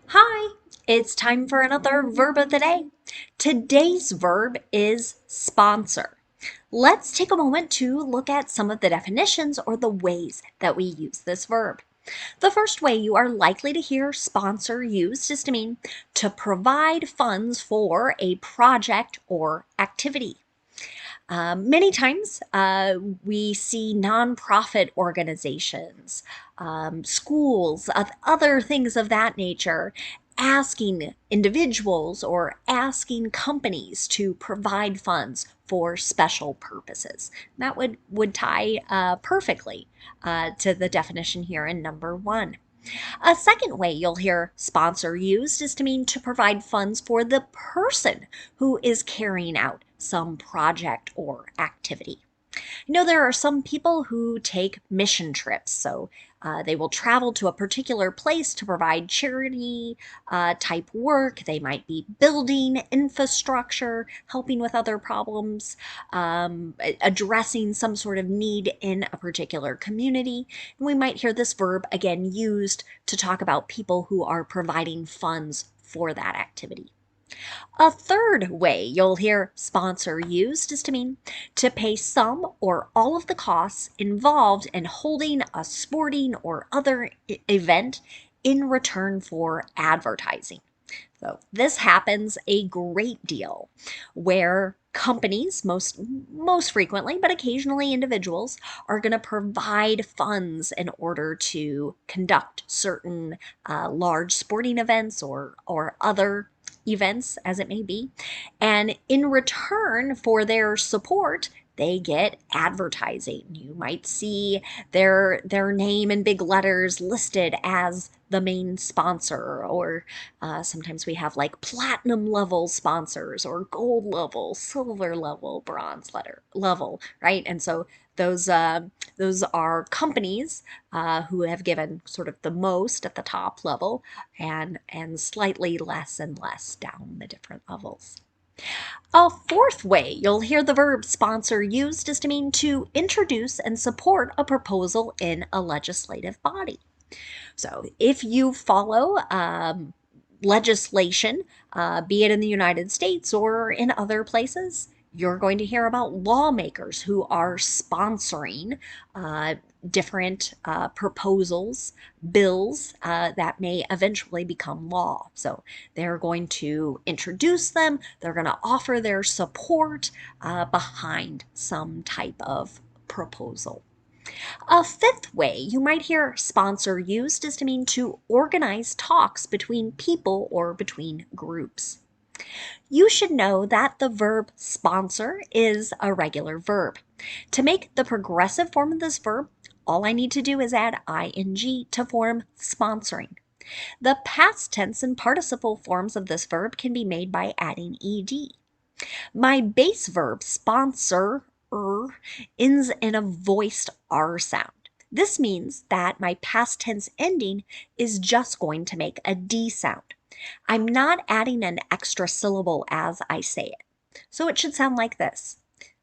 Hi, it's time for another verb of the day. Today's verb is sponsor. Let's take a moment to look at some of the definitions or the ways that we use this verb. The first way you are likely to hear sponsor used is to mean to provide funds for a project or activity. Many times we see nonprofit organizations, schools, other things of that nature asking individuals or asking companies to provide funds for special purposes. That would tie perfectly to the definition here in number one. A second way you'll hear sponsor used is to mean to provide funds for the person who is carrying out some project or activity. There are some people who take mission trips, so they will travel to a particular place to provide charity type work. They might be building infrastructure, helping with other problems, addressing some sort of need in a particular community. And we might hear this verb again used to talk about people who are providing funds for that activity. A third way you'll hear sponsor used is to mean to pay some or all of the costs involved in holding a sporting or other event in return for advertising. So this happens a great deal where companies, most frequently, but occasionally individuals, are going to provide funds in order to conduct certain large sporting events or other events as it may be. And in return for their support, they get advertising. You might see their name in big letters listed as the main sponsor, or sometimes we have like platinum level sponsors or gold level, silver level, bronze level, right? And so those are companies who have given sort of the most at the top level and slightly less and less down the different levels. A fourth way you'll hear the verb sponsor used is to mean to introduce and support a proposal in a legislative body. So if you follow legislation, be it in the United States or in other places, you're going to hear about lawmakers who are sponsoring different proposals, bills that may eventually become law. So they're going to introduce them, they're going to offer their support behind some type of proposal. A fifth way you might hear sponsor used is to mean to organize talks between people or between groups. You should know that the verb sponsor is a regular verb. To make the progressive form of this verb, all I need to do is add ing to form sponsoring. The past tense and participle forms of this verb can be made by adding ed. My base verb, sponsor, ends in a voiced R sound. This means that my past tense ending is just going to make a D sound. I'm not adding an extra syllable as I say it. So it should sound like this: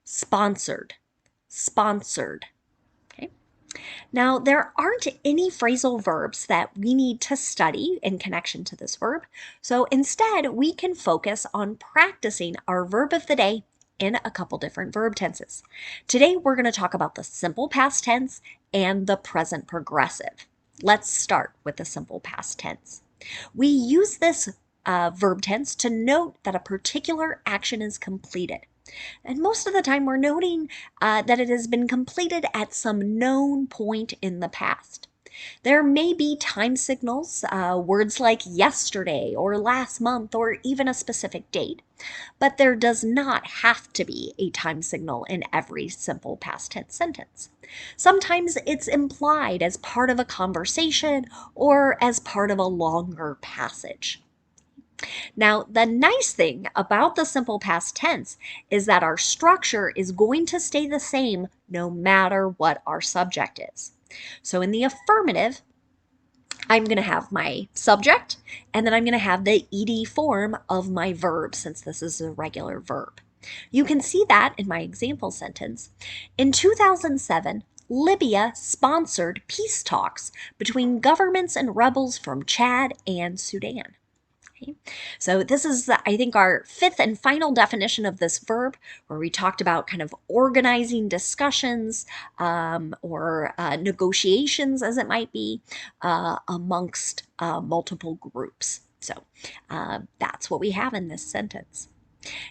sponsored, sponsored. Okay. Now, there aren't any phrasal verbs that we need to study in connection to this verb, so instead we can focus on practicing our verb of the day in a couple different verb tenses. Today we're going to talk about the simple past tense and the present progressive. Let's start with the simple past tense. We use this verb tense to note that a particular action is completed. And most of the time, we're noting that it has been completed at some known point in the past. There may be time signals, words like yesterday or last month or even a specific date, but there does not have to be a time signal in every simple past tense sentence. Sometimes it's implied as part of a conversation or as part of a longer passage. Now, the nice thing about the simple past tense is that our structure is going to stay the same no matter what our subject is. So in the affirmative, I'm going to have my subject, and then I'm going to have the ed form of my verb, since this is a regular verb. You can see that in my example sentence. In 2007, Libya sponsored peace talks between governments and rebels from Chad and Sudan. Okay. So this is, I think, our fifth and final definition of this verb, where we talked about kind of organizing discussions or negotiations, as it might be, amongst multiple groups. So that's what we have in this sentence.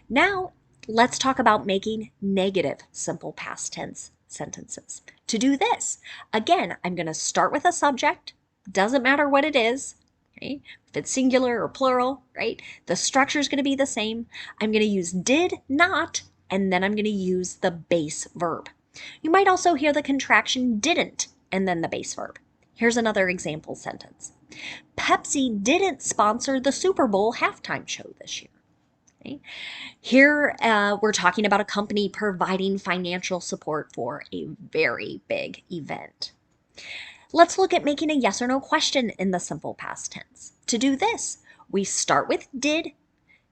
Now, let's talk about making negative simple past tense sentences. To do this, again, I'm going to start with a subject. Doesn't matter what it is. Okay? If it's singular or plural, right? The structure is going to be the same. I'm going to use did, not, and then I'm going to use the base verb. You might also hear the contraction didn't and then the base verb. Here's another example sentence. Pepsi didn't sponsor the Super Bowl halftime show this year. Okay? Here, we're talking about a company providing financial support for a very big event. Let's look at making a yes or no question in the simple past tense. To do this, we start with did,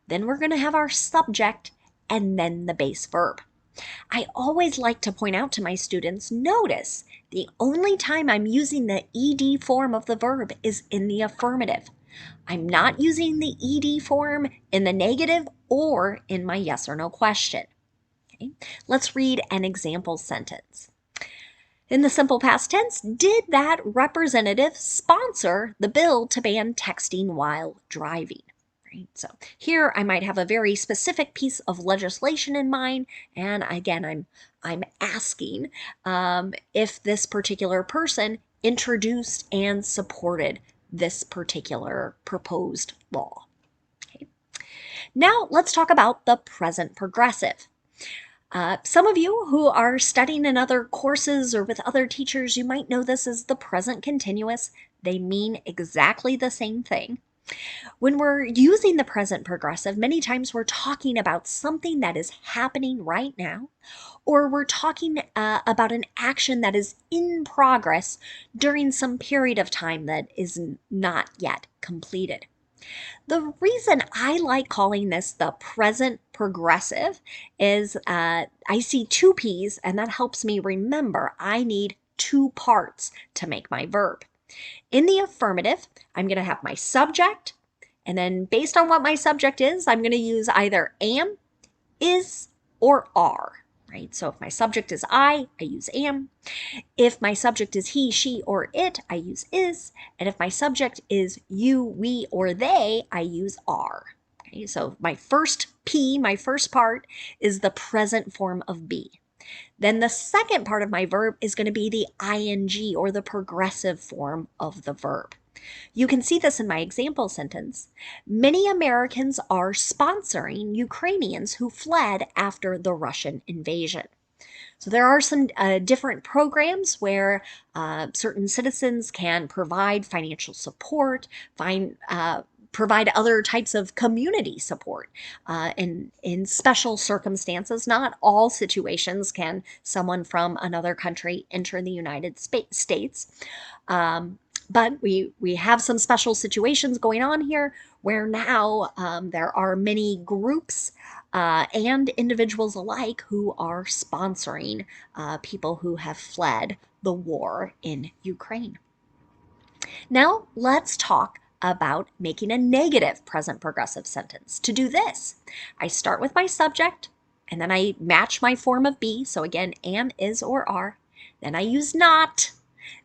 then we're going to have our subject, and then the base verb. I always like to point out to my students, notice the only time I'm using the ed form of the verb is in the affirmative. I'm not using the ed form in the negative or in my yes or no question. Okay? Let's read an example sentence. In the simple past tense, did that representative sponsor the bill to ban texting while driving? Right? So here I might have a very specific piece of legislation in mind, and again, I'm asking if this particular person introduced and supported this particular proposed law. Okay. Now let's talk about the present progressive. Some of you who are studying in other courses or with other teachers, you might know this as the present continuous. They mean exactly the same thing. When we're using the present progressive, many times we're talking about something that is happening right now, or we're talking about an action that is in progress during some period of time that is not yet completed. The reason I like calling this the present progressive is I see two P's, and that helps me remember I need two parts to make my verb. In the affirmative, I'm going to have my subject, and then based on what my subject is, I'm going to use either am, is, or are. Right? So if my subject is I use am. If my subject is he, she, or it, I use is. And if my subject is you, we, or they, I use are. Okay? So my first P, my first part, is the present form of be. Then the second part of my verb is going to be the ing, or the progressive form of the verb. You can see this in my example sentence. Many Americans are sponsoring Ukrainians who fled after the Russian invasion. So there are some different programs where certain citizens can provide financial support, provide other types of community support in special circumstances. Not all situations can someone from another country enter the United States. But we have some special situations going on here where now there are many groups and individuals alike who are sponsoring people who have fled the war in Ukraine. Now let's talk about making a negative present progressive sentence. To do this, I start with my subject, and then I match my form of be. So again, am, is, or are. Then I use not.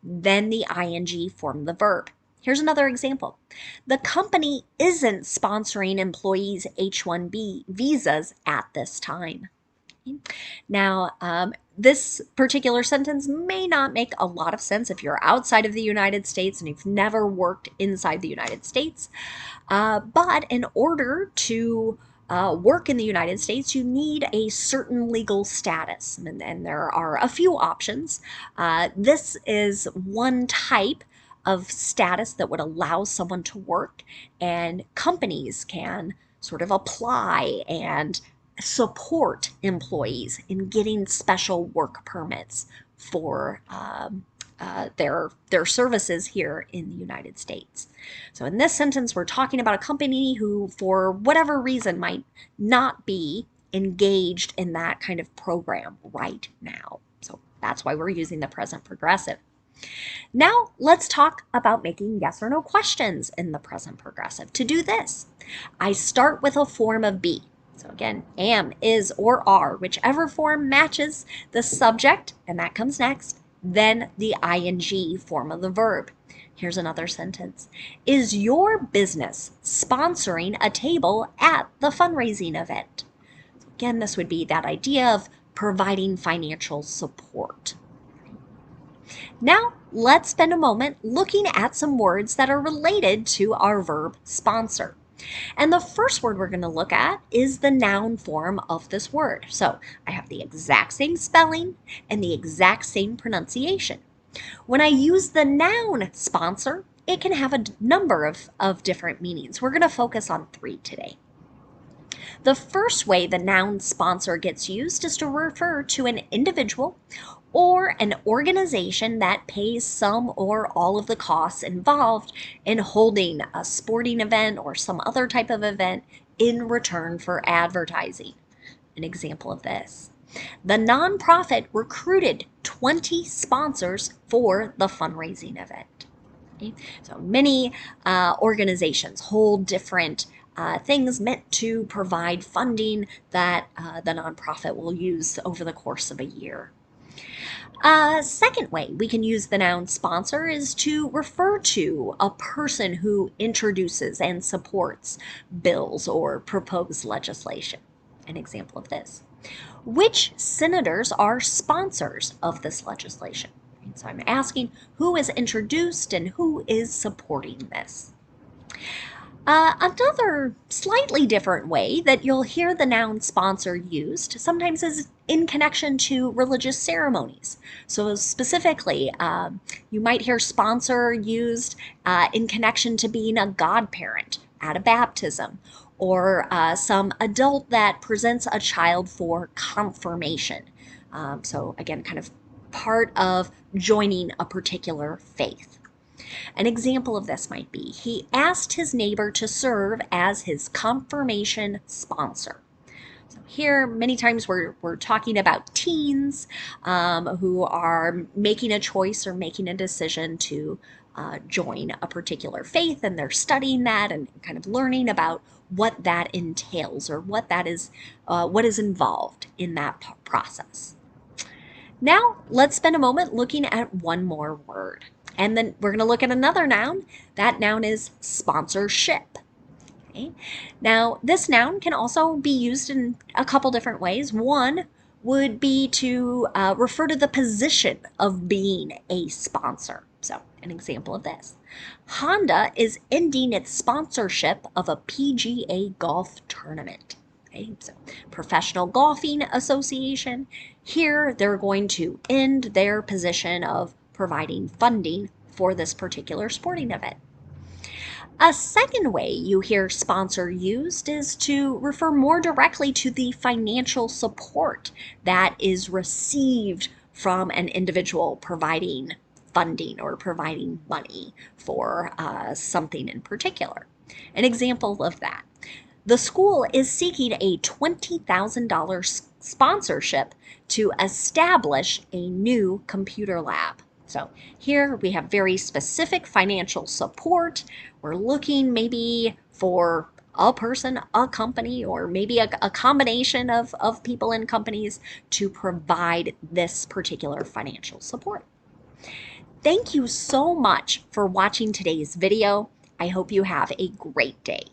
Then the ing form the verb. Here's another example. The company isn't sponsoring employees' H-1B visas at this time. Now, this particular sentence may not make a lot of sense if you're outside of the United States and you've never worked inside the United States. But in order to work in the United States, you need a certain legal status, and there are a few options. This is one type of status that would allow someone to work, and companies can sort of apply and support employees in getting special work permits for their services here in the United States. So in this sentence, we're talking about a company who, for whatever reason, might not be engaged in that kind of program right now. So That's why we're using the present progressive. Now, let's talk about making yes or no questions in the present progressive. To do this, I start with a form of be. So again, am, is, or are, whichever form matches the subject, and that comes next, then the ing form of the verb. Here's another sentence. Is your business sponsoring a table at the fundraising event? Again, this would be that idea of providing financial support. Now, let's spend a moment looking at some words that are related to our verb sponsor. And the first word we're going to look at is the noun form of this word. So I have the exact same spelling and the exact same pronunciation. When I use the noun sponsor, it can have a number of different meanings. We're going to focus on 3 today. The first way the noun sponsor gets used is to refer to an individual or an organization that pays some or all of the costs involved in holding a sporting event or some other type of event in return for advertising. An example of this. The nonprofit recruited 20 sponsors for the fundraising event. Okay? So many organizations hold different things meant to provide funding that the nonprofit will use over the course of a year. Second way we can use the noun sponsor is to refer to a person who introduces and supports bills or proposed legislation. An example of this. Which senators are sponsors of this legislation? So I'm asking who is introduced and who is supporting this. Another slightly different way that you'll hear the noun sponsor used sometimes is in connection to religious ceremonies. So specifically, you might hear sponsor used in connection to being a godparent at a baptism, or some adult that presents a child for confirmation. So again, kind of part of joining a particular faith. An example of this might be, he asked his neighbor to serve as his confirmation sponsor. So here, many times we're talking about teens who are making a choice or making a decision to join a particular faith, and they're studying that and kind of learning about what that entails or what is involved in that process. Now, let's spend a moment looking at one more word. And then we're going to look at another noun. That noun is sponsorship. Okay. Now, this noun can also be used in a couple different ways. One would be to refer to the position of being a sponsor. So, an example of this. Honda is ending its sponsorship of a PGA golf tournament. Okay, so Professional Golfing Association. Here, they're going to end their position of providing funding for this particular sporting event. A second way you hear sponsor used is to refer more directly to the financial support that is received from an individual providing funding or providing money for something in particular. An example of that. The school is seeking a $20,000 sponsorship to establish a new computer lab. So here we have very specific financial support. We're looking maybe for a person, a company, or maybe a combination of people and companies to provide this particular financial support. Thank you so much for watching today's video. I hope you have a great day.